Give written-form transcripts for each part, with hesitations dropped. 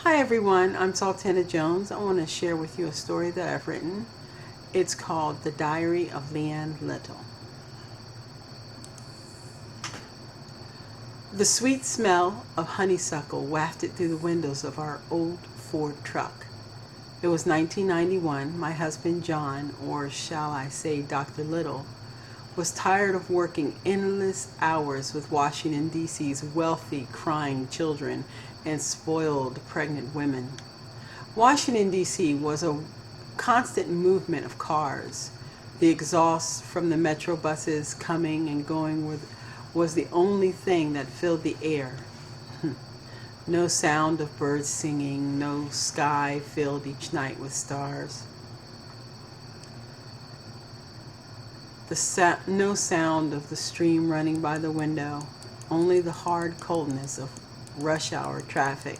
Hi everyone, I'm Sultana Jones. I want to share with you a story that I've written. It's called The Diary of Leeann Little. The sweet smell of honeysuckle wafted through the windows of our old Ford truck. It was 1991. My husband John, or shall I say Dr. Little, was tired of working endless hours with Washington, D.C.'s wealthy, crying children and spoiled pregnant women. Washington, D.C. was a constant movement of cars. The exhaust from the metro buses coming and going was the only thing that filled the air. No sound of birds singing, no sky filled each night with stars. No sound of the stream running by the window, only the hard coldness of rush hour traffic.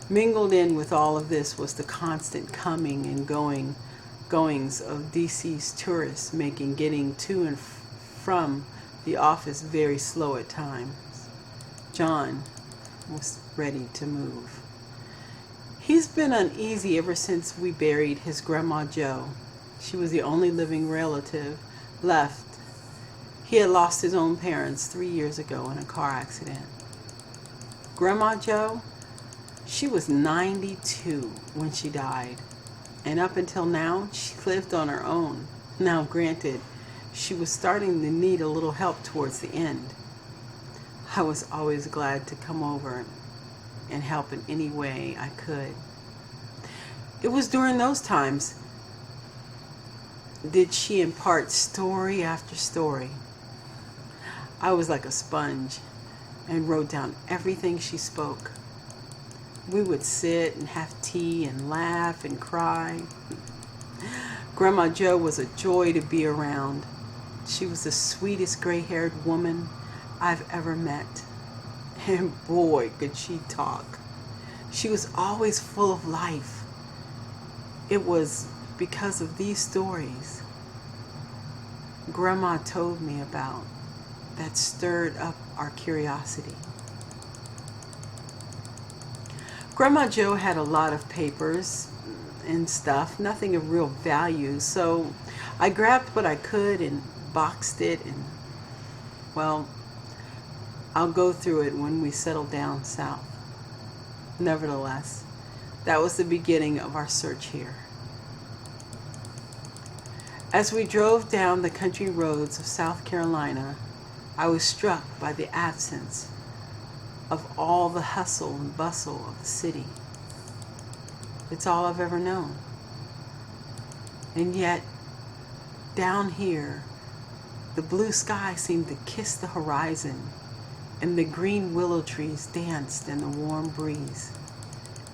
Mingled in with all of this was the constant coming and goings of DC's tourists, making getting to and from the office very slow at times. John was ready to move. He's been uneasy ever since we buried his Grandma Jo. She was the only living relative left. He had lost his own parents 3 years ago in a car accident. Grandma Jo, she was 92 when she died, and up until now she lived on her own. Now granted, she was starting to need a little help towards the end. I was always glad to come over and help in any way I could. It was during those times did she impart story after story. I was like a sponge and wrote down everything she spoke. We would sit and have tea and laugh and cry. Grandma Jo was a joy to be around. She was the sweetest gray-haired woman I've ever met. And boy, could she talk. She was always full of life. It was because of these stories Grandma told me about that stirred up our curiosity. Grandma Jo had a lot of papers and stuff, nothing of real value, so I grabbed what I could and boxed it, and well, I'll go through it when we settle down south. Nevertheless, that was the beginning of our search here. As we drove down the country roads of South Carolina, I was struck by the absence of all the hustle and bustle of the city. It's all I've ever known. And yet, down here, the blue sky seemed to kiss the horizon, and the green willow trees danced in the warm breeze.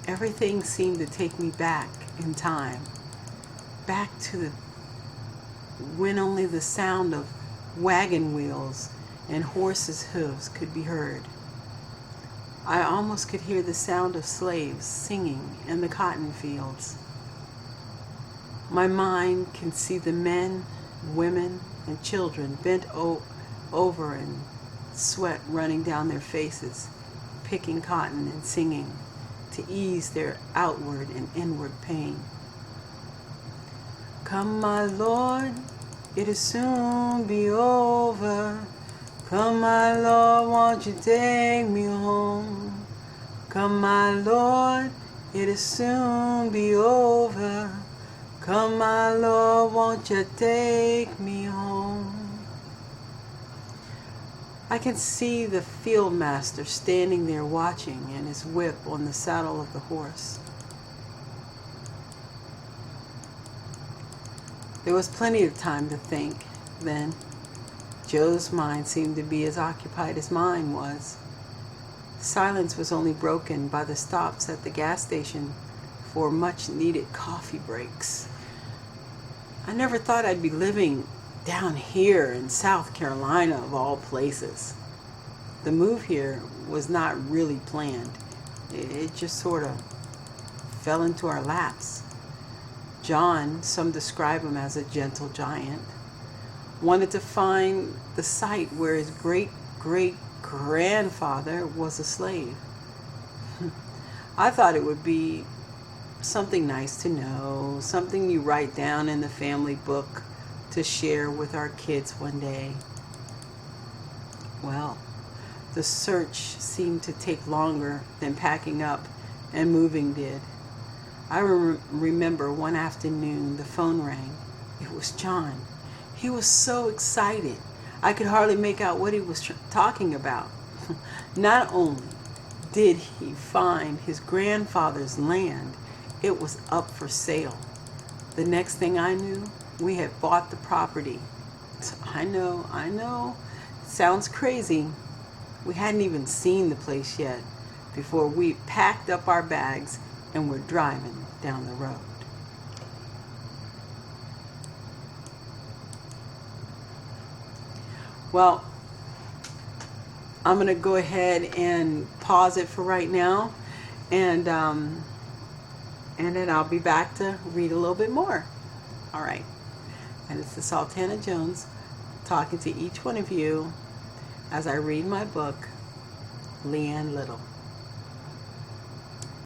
Everything seemed to take me back in time, back to when only the sound of wagon wheels and horses' hooves could be heard. I almost could hear the sound of slaves singing in the cotton fields. My mind can see the men, women, and children bent over and sweat running down their faces, picking cotton and singing to ease their outward and inward pain. Come, my Lord, it'll soon be over. Come, my Lord, won't you take me home? Come, my Lord, it'll soon be over. Come, my Lord, won't you take me home? I can see the field master standing there watching, and his whip on the saddle of the horse. There was plenty of time to think then. Joe's mind seemed to be as occupied as mine was. Silence was only broken by the stops at the gas station for much-needed coffee breaks. I never thought I'd be living down here in South Carolina, of all places. The move here was not really planned. It just sort of fell into our laps. John, some describe him as a gentle giant, wanted to find the site where his great-great-grandfather was a slave. I thought it would be something nice to know, something you write down in the family book to share with our kids one day. Well, the search seemed to take longer than packing up and moving did. I remember one afternoon the phone rang. It was John. He was so excited. I could hardly make out what he was talking about. Not only did he find his grandfather's land, it was up for sale. The next thing I knew, we had bought the property. I know, it sounds crazy. We hadn't even seen the place yet before we packed up our bags and were driving down the road. Well, I'm going to go ahead and pause it for right now, and then I'll be back to read a little bit more. All right. And it's the Sultana Jones talking to each one of you as I read my book, Leeann Little.